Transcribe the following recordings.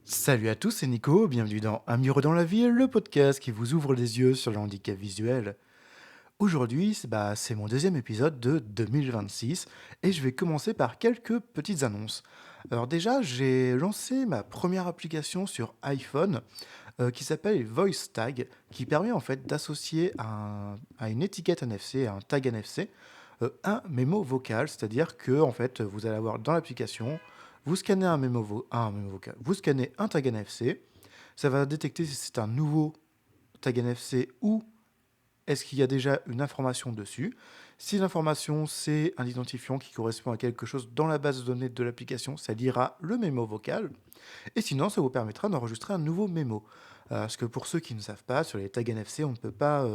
Salut à tous, c'est Nico, bienvenue dans Un mur dans la ville, le podcast qui vous ouvre les yeux sur le handicap visuel. Aujourd'hui, c'est mon deuxième épisode de 2026 et je vais commencer par quelques petites annonces. Alors déjà, j'ai lancé ma première application sur iPhone qui s'appelle Voice Tag, qui permet en fait d'associer à une étiquette NFC, à un tag NFC, un mémo vocal, c'est-à-dire que en fait, vous allez avoir dans l'application, vous scannez un mémo vocal, vous scannez un tag NFC, ça va détecter si c'est un nouveau tag NFC ou est-ce qu'il y a déjà une information dessus. Si l'information c'est un identifiant qui correspond à quelque chose dans la base de données de l'application, ça lira le mémo vocal. Et sinon, ça vous permettra d'enregistrer un nouveau mémo. Parce que pour ceux qui ne savent pas, sur les tags NFC, on ne peut pas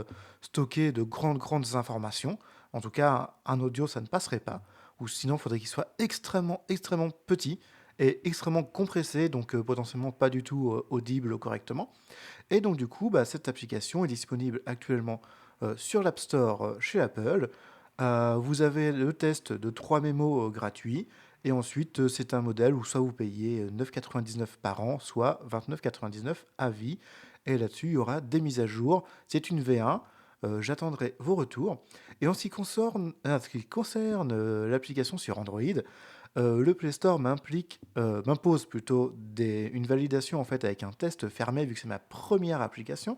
stocker de grandes informations. En tout cas, un audio, ça ne passerait pas. Ou sinon, il faudrait qu'il soit extrêmement petit et extrêmement compressé, donc potentiellement pas du tout audible correctement. Et donc du coup, cette application est disponible actuellement sur l'App Store chez Apple. Vous avez le test de 3 mémos gratuits. Et ensuite, c'est un modèle où soit vous payez 9,99 par an, soit 29,99 à vie. Et là-dessus, il y aura des mises à jour. C'est une V1. J'attendrai vos retours. Et en ce qui concerne l'application sur Android, le Play Store m'impose plutôt une validation en fait avec un test fermé vu que c'est ma première application.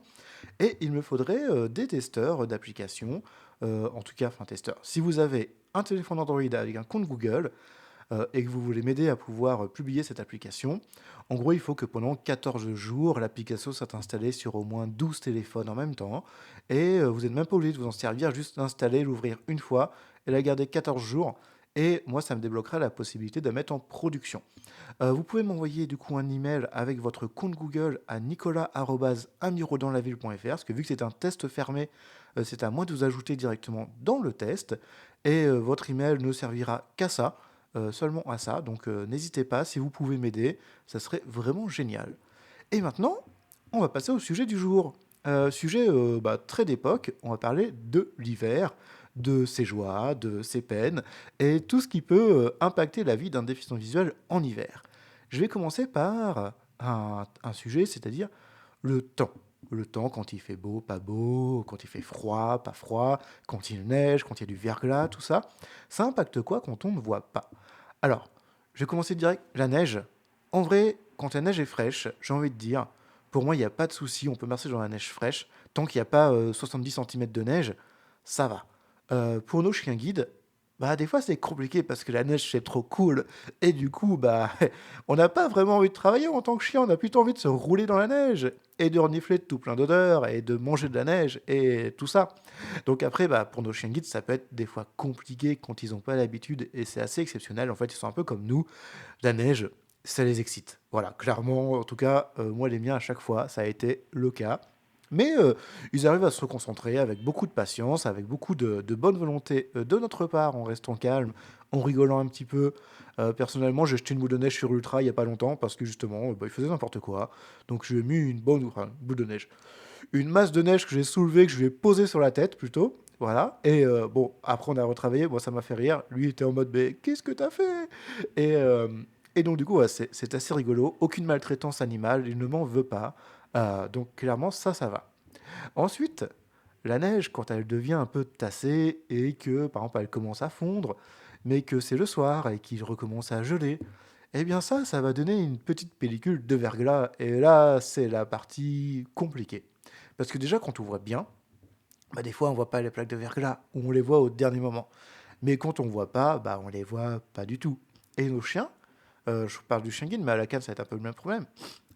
Et il me faudrait des testeurs d'applications, en tout cas, enfin testeurs. Si vous avez un téléphone Android avec un compte Google et que vous voulez m'aider à pouvoir publier cette application, en gros, il faut que pendant 14 jours, l'application soit installée sur au moins 12 téléphones en même temps. Et vous n'êtes même pas obligé de vous en servir, juste l'installer, l'ouvrir une fois et la garder 14 jours. Et moi, ça me débloquera la possibilité de la mettre en production. Vous pouvez m'envoyer du coup un email avec votre compte Google à nicolas@amirodanslaville.fr parce que vu que c'est un test fermé, c'est à moi de vous ajouter directement dans le test et votre email ne servira qu'à ça, seulement à ça. Donc n'hésitez pas, si vous pouvez m'aider, ça serait vraiment génial. Et maintenant, on va passer au sujet du jour. Sujet très d'époque, on va parler de l'hiver, de ses joies, de ses peines, et tout ce qui peut impacter la vie d'un déficient visuel en hiver. Je vais commencer par un sujet, c'est-à-dire le temps. Le temps quand il fait beau, quand il fait froid, pas froid, quand il neige, quand il y a du verglas, tout ça. Ça impacte quoi quand on ne voit pas? Alors, je vais commencer direct. La neige. En vrai, quand la neige est fraîche, j'ai envie de dire, pour moi, il n'y a pas de souci, on peut marcher dans la neige fraîche. Tant qu'il n'y a pas 70 centimètres de neige, ça va. Pour nos chiens guides, des fois c'est compliqué parce que la neige c'est trop cool. Et du coup, on n'a pas vraiment envie de travailler en tant que chien, on a plutôt envie de se rouler dans la neige et de renifler de tout plein d'odeurs et de manger de la neige et tout ça. Donc après, pour nos chiens guides, ça peut être des fois compliqué quand ils n'ont pas l'habitude et c'est assez exceptionnel. En fait, ils sont un peu comme nous. La neige, ça les excite. Voilà, clairement, en tout cas, moi, les miens, à chaque fois, ça a été le cas. Mais ils arrivent à se reconcentrer avec beaucoup de patience, avec beaucoup de bonne volonté de notre part, en restant calme, en rigolant un petit peu. Personnellement, j'ai jeté une boule de neige sur Ultra il n'y a pas longtemps parce que justement, il faisait n'importe quoi. Donc je lui ai mis une boule de neige, une masse de neige que j'ai soulevée, que je lui ai posée sur la tête plutôt. Voilà. Et bon, après on a retravaillé, moi ça m'a fait rire. Lui il était en mode, mais qu'est-ce que t'as fait? Et, euh, et donc du coup, ouais, c'est assez rigolo. Aucune maltraitance animale, il ne m'en veut pas. Donc clairement, ça va. Ensuite, la neige, quand elle devient un peu tassée et que, par exemple, elle commence à fondre, mais que c'est le soir et qu'il recommence à geler, eh bien ça va donner une petite pellicule de verglas. Et là, c'est la partie compliquée. Parce que déjà, quand on voit bien, des fois, on voit pas les plaques de verglas, ou on les voit au dernier moment. Mais quand on voit pas, on les voit pas du tout. Et nos chiens, je parle du chien guide, mais à la canne, ça va être un peu le même problème.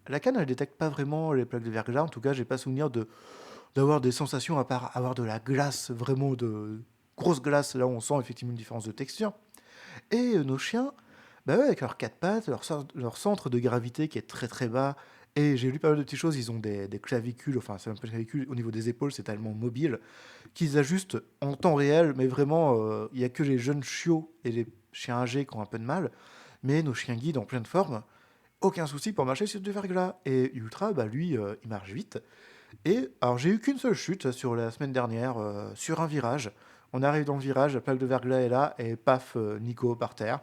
La canne, elle détecte pas vraiment les plaques de verglas. En tout cas, j'ai pas souvenir d'avoir des sensations à part avoir de la glace, vraiment de grosse glace. Là, on sent effectivement une différence de texture. Et nos chiens, ouais, avec leurs quatre pattes, leur centre de gravité qui est très bas. Et j'ai lu pas mal de petites choses, ils ont des clavicules, enfin c'est un peu des clavicules au niveau des épaules, c'est tellement mobile, qu'ils ajustent en temps réel, mais vraiment, il n'y a que les jeunes chiots et les chiens âgés qui ont un peu de mal. Mais nos chiens guides en pleine forme, aucun souci pour marcher sur du verglas. Et Ultra, lui, il marche vite. Et alors j'ai eu qu'une seule chute sur la semaine dernière, sur un virage. On arrive dans le virage, la plaque de verglas est là, et paf, Nico par terre.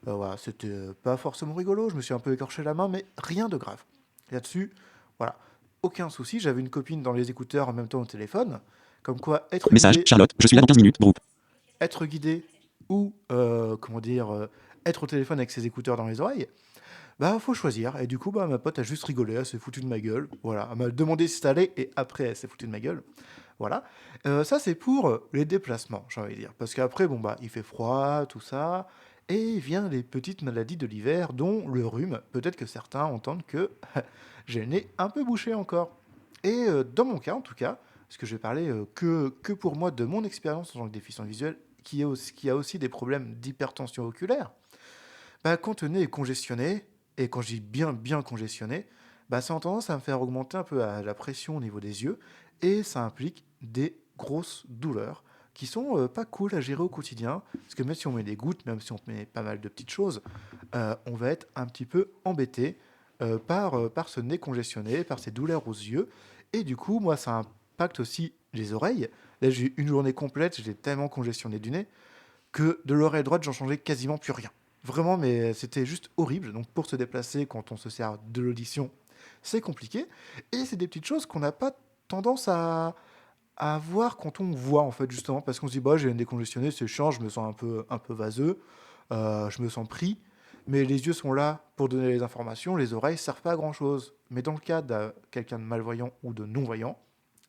Voilà, c'était pas forcément rigolo, je me suis un peu écorché la main, mais rien de grave. Là-dessus, voilà, aucun souci. J'avais une copine dans les écouteurs en même temps au téléphone, comme quoi Message, Charlotte, je suis là dans 15 minutes, groupe. être guidé ou, comment dire, être au téléphone avec ses écouteurs dans les oreilles, bah faut choisir. Et du coup, bah ma pote a juste rigolé, elle s'est foutue de ma gueule. Voilà, elle m'a demandé si ça allait et après elle s'est foutue de ma gueule. Voilà. Ça, c'est pour les déplacements, j'ai envie de dire. Parce qu'après, bon, bah, il fait froid, tout ça. Et vient les petites maladies de l'hiver, dont le rhume. Peut-être que certains entendent que j'ai le nez un peu bouché encore. Et dans mon cas, en tout cas, parce que je vais parler que pour moi de mon expérience en tant que déficient visuel, qui a aussi des problèmes d'hypertension oculaire, bah, quand le nez est congestionné, et quand je dis bien congestionné, bah, ça a tendance à me faire augmenter un peu la pression au niveau des yeux, et ça implique des grosses douleurs qui sont pas cool à gérer au quotidien, parce que même si on met des gouttes, même si on met pas mal de petites choses, on va être un petit peu embêté par ce nez congestionné, par ces douleurs aux yeux, et du coup, moi, ça impacte aussi les oreilles. Là, j'ai eu une journée complète, j'étais tellement congestionné du nez, que de l'oreille droite, j'en changeais quasiment plus rien. Vraiment, mais c'était juste horrible. Donc pour se déplacer, quand on se sert de l'audition, c'est compliqué. Et c'est des petites choses qu'on n'a pas tendance à voir quand on voit, en fait, justement, parce qu'on se dit, bah, j'ai un décongestionné, c'est chiant, je me sens un peu vaseux, je me sens pris. Mais les yeux sont là pour donner les informations, les oreilles ne servent pas à grand chose. Mais dans le cas de quelqu'un de malvoyant ou de non-voyant,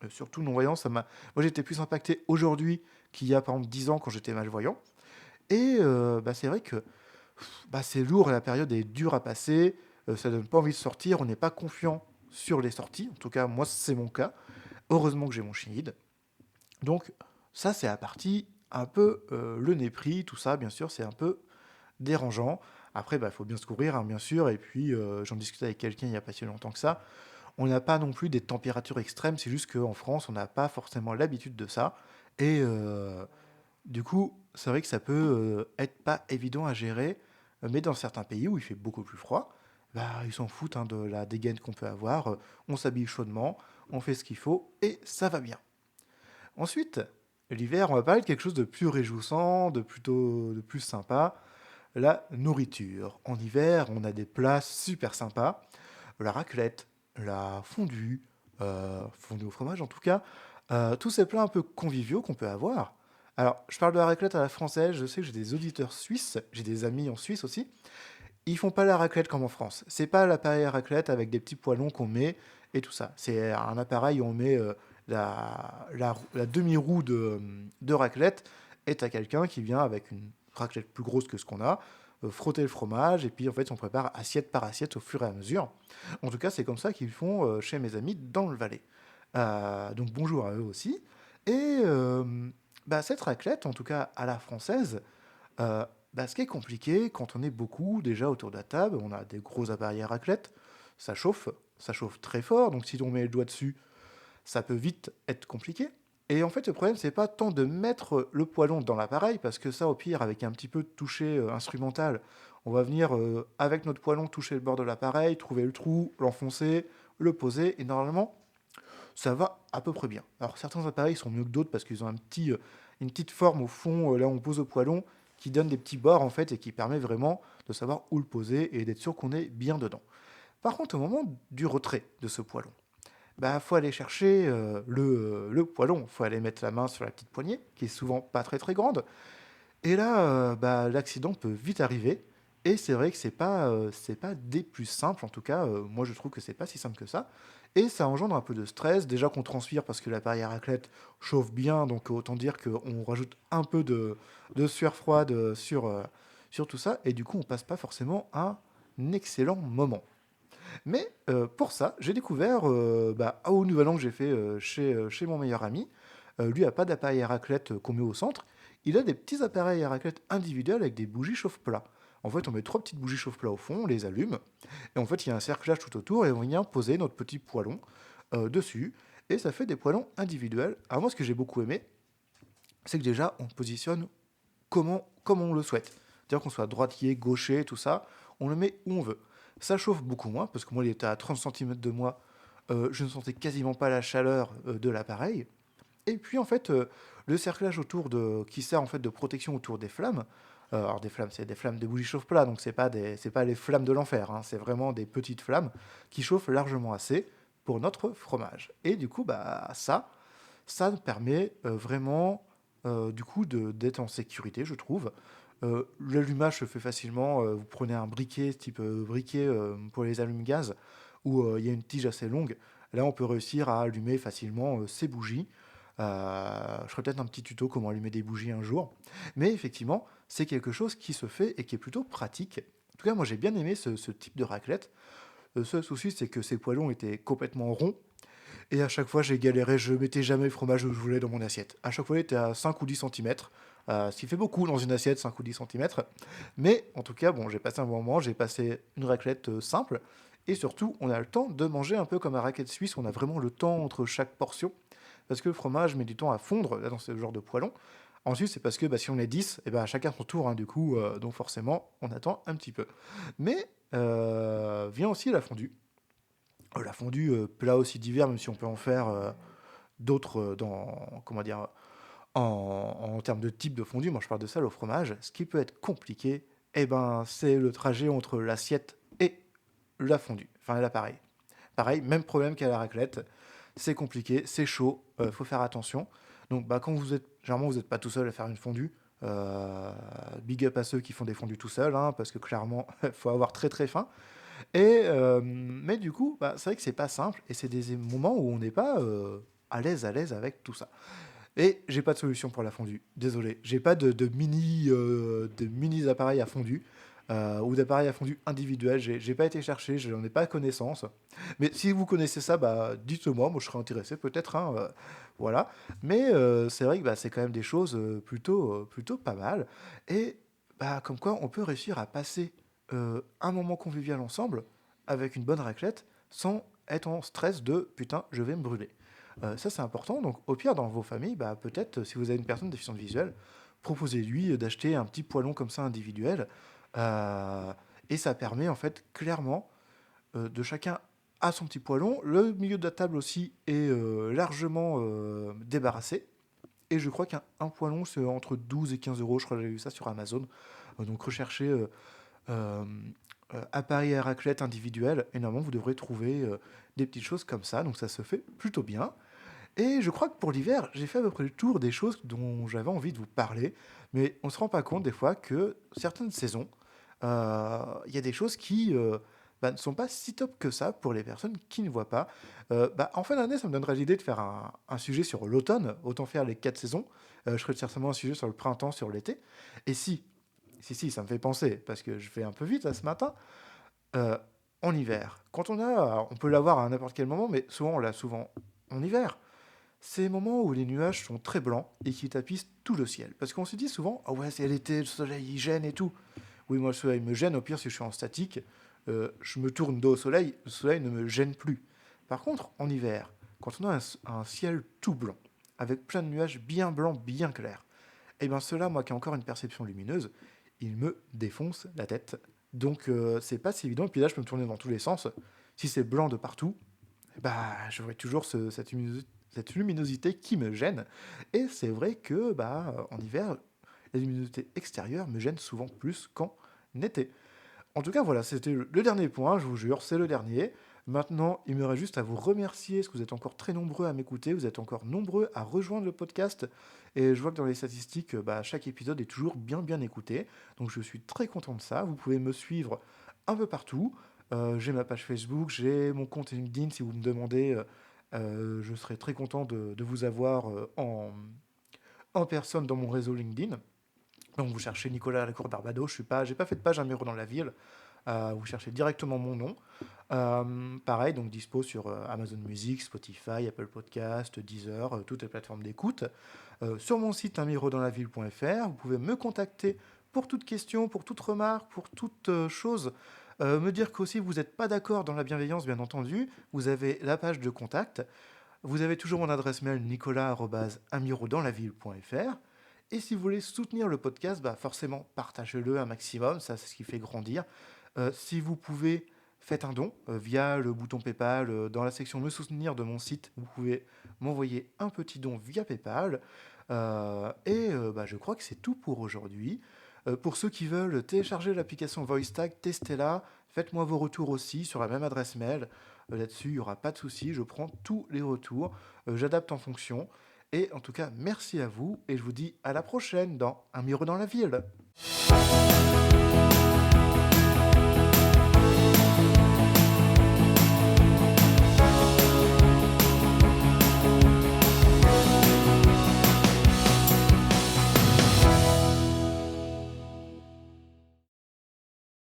surtout non-voyant, moi j'étais plus impacté aujourd'hui qu'il y a par exemple 10 ans quand j'étais malvoyant. Et bah, c'est vrai que bah, c'est lourd, la période est dure à passer, ça donne pas envie de sortir, on n'est pas confiant sur les sorties. En tout cas, moi, c'est mon cas. Heureusement que j'ai mon chinide. Donc, ça, c'est la partie un peu le nez pris, tout ça, bien sûr, c'est un peu dérangeant. Après, il faut bien se couvrir, hein, bien sûr. Et puis, j'en discutais avec quelqu'un il n'y a pas si longtemps que ça. On n'a pas non plus des températures extrêmes, c'est juste qu'en France, on n'a pas forcément l'habitude de ça. Et du coup, c'est vrai que ça peut être pas évident à gérer, mais dans certains pays où il fait beaucoup plus froid, bah, ils s'en foutent hein, de la dégaine qu'on peut avoir. On s'habille chaudement, on fait ce qu'il faut et ça va bien. Ensuite, l'hiver, on va parler de quelque chose de plus réjouissant, de plus sympa, la nourriture. En hiver, on a des plats super sympas, la raclette, la fondue, fondue au fromage en tout cas, tous ces plats un peu conviviaux qu'on peut avoir. Alors, je parle de la raclette à la française, je sais que j'ai des auditeurs suisses, j'ai des amis en Suisse aussi. Ils font pas la raclette comme en France. C'est pas l'appareil à raclette avec des petits poêlons qu'on met et tout ça. C'est un appareil où on met la demi-roue de raclette et t'as quelqu'un qui vient avec une raclette plus grosse que ce qu'on a, frotter le fromage et puis en fait on prépare assiette par assiette au fur et à mesure. En tout cas, c'est comme ça qu'ils font chez mes amis dans le Valais. Donc bonjour à eux aussi. Et bah, cette raclette, en tout cas à la française, euh, bah, ce qui est compliqué quand on est beaucoup déjà autour de la table, on a des gros appareils à raclette, ça chauffe très fort, donc si on met le doigt dessus, ça peut vite être compliqué. Et en fait, le problème, c'est pas tant de mettre le poêlon dans l'appareil, parce que ça, au pire, avec un petit peu de toucher instrumental, on va venir avec notre poêlon toucher le bord de l'appareil, trouver le trou, l'enfoncer, le poser, et normalement, ça va à peu près bien. Alors certains appareils sont mieux que d'autres parce qu'ils ont une petite forme au fond, là où on pose le poêlon, qui donne des petits bords en fait et qui permet vraiment de savoir où le poser et d'être sûr qu'on est bien dedans. Par contre, au moment du retrait de ce poêlon, bah faut aller chercher le poêlon, faut aller mettre la main sur la petite poignée, qui est souvent pas très très grande, et là, bah, l'accident peut vite arriver. Et c'est vrai que c'est pas des plus simples, en tout cas, moi je trouve que c'est pas si simple que ça. Et ça engendre un peu de stress, déjà qu'on transpire parce que l'appareil à raclette chauffe bien, donc autant dire qu'on rajoute un peu de sueur froide sur tout ça, et du coup on passe pas forcément un excellent moment. Mais pour ça, j'ai découvert, bah, au Nouvel An que j'ai fait chez mon meilleur ami, lui a pas d'appareil à raclette qu'on met au centre, il a des petits appareils à raclette individuels avec des bougies chauffe-plat. En fait, on met trois petites bougies chauffe-plat au fond, on les allume, et en fait, il y a un cerclage tout autour, et on vient poser notre petit poêlon dessus, et ça fait des poêlons individuels. Alors moi, ce que j'ai beaucoup aimé, c'est que déjà, on positionne comme on le souhaite. C'est-à-dire qu'on soit droitier, gaucher, tout ça, on le met où on veut. Ça chauffe beaucoup moins, parce que moi, il était à 30 centimètres de moi, je ne sentais quasiment pas la chaleur de l'appareil. Et puis, en fait, le cerclage qui sert en fait de protection autour des flammes, Alors des flammes, c'est des flammes de bougies chauffe-plat, donc c'est pas les flammes de l'enfer, hein, c'est vraiment des petites flammes qui chauffent largement assez pour notre fromage. Et du coup, bah ça nous permet vraiment du coup d'être en sécurité, je trouve. L'allumage se fait facilement. Vous prenez un briquet, type briquet pour les allumes-gaz, où il y a une tige assez longue. Là, on peut réussir à allumer facilement ces bougies. Je ferai peut-être un petit tuto comment allumer des bougies un jour. Mais effectivement, c'est quelque chose qui se fait et qui est plutôt pratique. En tout cas, moi j'ai bien aimé ce type de raclette. Le seul souci, c'est que ces poêlons étaient complètement ronds. Et à chaque fois, j'ai galéré. Je mettais jamais le fromage où je voulais dans mon assiette. À chaque fois, il était à 5 ou 10 centimètres. Ce qui fait beaucoup dans une assiette, 5 ou 10 centimètres. Mais en tout cas, bon, j'ai passé un bon moment. J'ai passé une raclette simple. Et surtout, on a le temps de manger un peu comme un raclette suisse. On a vraiment le temps entre chaque portion. Parce que le fromage met du temps à fondre là, dans ce genre de poêlon. Ensuite, c'est parce que bah, si on est 10, et bah, chacun son tour, hein, du coup, donc forcément, on attend un petit peu. Mais vient aussi la fondue. La fondue, plat aussi divers, même si on peut en faire d'autres dans, comment dire, en termes de type de fondue. Moi, je parle de ça au fromage. Ce qui peut être compliqué, eh ben, c'est le trajet entre l'assiette et la fondue, enfin l'appareil. Pareil, même problème qu'à la raclette. C'est compliqué, c'est chaud, faut faire attention. Donc, bah, quand vous êtes, généralement, vous n'êtes pas tout seul à faire une fondue. Big up à ceux qui font des fondues tout seuls, hein, parce que clairement, il faut avoir très très faim. Mais du coup, bah, c'est vrai que c'est pas simple et c'est des moments où on n'est pas à l'aise avec tout ça. Et j'ai pas de solution pour la fondue. Désolé, j'ai pas de mini appareils à fondue ou d'appareils à fondue individuels. J'ai pas été chercher, je n'en ai pas connaissance. Mais si vous connaissez ça, bah dites-moi, moi je serais intéressé peut-être. Hein, voilà. Mais c'est vrai que bah, c'est quand même des choses plutôt pas mal. Et bah comme quoi on peut réussir à passer un moment convivial ensemble avec une bonne raclette sans être en stress de putain, je vais me brûler. Ça, c'est important. Donc, au pire, dans vos familles, bah, peut-être, si vous avez une personne déficiente visuelle, proposez-lui d'acheter un petit poêlon comme ça individuel. Euh, et ça permet, en fait, clairement, de chacun à son petit poêlon. Le milieu de la table aussi est largement débarrassé. Et je crois qu'un poêlon, c'est entre 12 et 15 euros. Je crois que j'ai vu ça sur Amazon. Donc, recherchez euh, appareil à raclette individuel. Et normalement, vous devrez trouver des petites choses comme ça. Donc, ça se fait plutôt bien. Et je crois que pour l'hiver, j'ai fait à peu près le tour des choses dont j'avais envie de vous parler. Mais on ne se rend pas compte des fois que certaines saisons, il y a des choses qui bah, ne sont pas si top que ça pour les personnes qui ne voient pas. Bah, en fin d'année, ça me donnerait l'idée de faire un sujet sur l'automne, autant faire les 4 saisons. Je ferai certainement un sujet sur le printemps, sur l'été. Et si, ça me fait penser, parce que je fais un peu vite là ce matin, euh, en hiver, on peut l'avoir à n'importe quel moment, mais souvent on l'a souvent en hiver. Ces moments où les nuages sont très blancs et qui tapissent tout le ciel. Parce qu'on se dit souvent, ah ouais, c'est l'été, le soleil il gêne et tout. Oui, moi le soleil me gêne, au pire si je suis en statique, je me tourne dos au soleil, le soleil ne me gêne plus. Par contre, en hiver, quand on a un ciel tout blanc, avec plein de nuages bien blancs, bien clairs, et bien cela, moi qui ai encore une perception lumineuse, il me défonce la tête. Donc c'est pas si évident, et puis là je peux me tourner dans tous les sens. Si c'est blanc de partout, bah, j'aurais toujours cette luminosité qui me gêne. Et c'est vrai que bah, en hiver, la luminosité extérieure me gêne souvent plus qu'en été. En tout cas, voilà, c'était le dernier point, je vous jure, c'est le dernier. Maintenant, il me reste juste à vous remercier, parce que vous êtes encore très nombreux à m'écouter, vous êtes encore nombreux à rejoindre le podcast, et je vois que dans les statistiques, bah, chaque épisode est toujours bien bien écouté, donc je suis très content de ça. Vous pouvez me suivre un peu partout. J'ai ma page Facebook, j'ai mon compte LinkedIn, si vous me demandez, je serai très content de vous avoir en personne dans mon réseau LinkedIn. Donc vous cherchez Nicolas Lacour d'Arbado, j'ai pas fait de page un mur dans la ville. Vous cherchez directement mon nom. Pareil, donc dispo sur Amazon Music, Spotify, Apple Podcast, Deezer, toutes les plateformes d'écoute. Sur mon site unmirodanslaville.fr, vous pouvez me contacter pour toute question, pour toute remarque, pour toute chose. Me dire qu'aussi vous n'êtes pas d'accord dans la bienveillance, bien entendu. Vous avez la page de contact. Vous avez toujours mon adresse mail nicolas@amirodanslaville.fr. Et si vous voulez soutenir le podcast, bah forcément, partagez-le un maximum, ça c'est ce qui fait grandir. Si vous pouvez, faites un don via le bouton PayPal. Dans la section Me soutenir de mon site, vous pouvez m'envoyer un petit don via PayPal. Bah, je crois que c'est tout pour aujourd'hui. Pour ceux qui veulent télécharger l'application VoiceTag, testez-la. Faites-moi vos retours aussi sur la même adresse mail. Là-dessus, il n'y aura pas de souci. Je prends tous les retours. J'adapte en fonction. Et en tout cas, merci à vous. Et je vous dis à la prochaine dans Un mur dans la ville.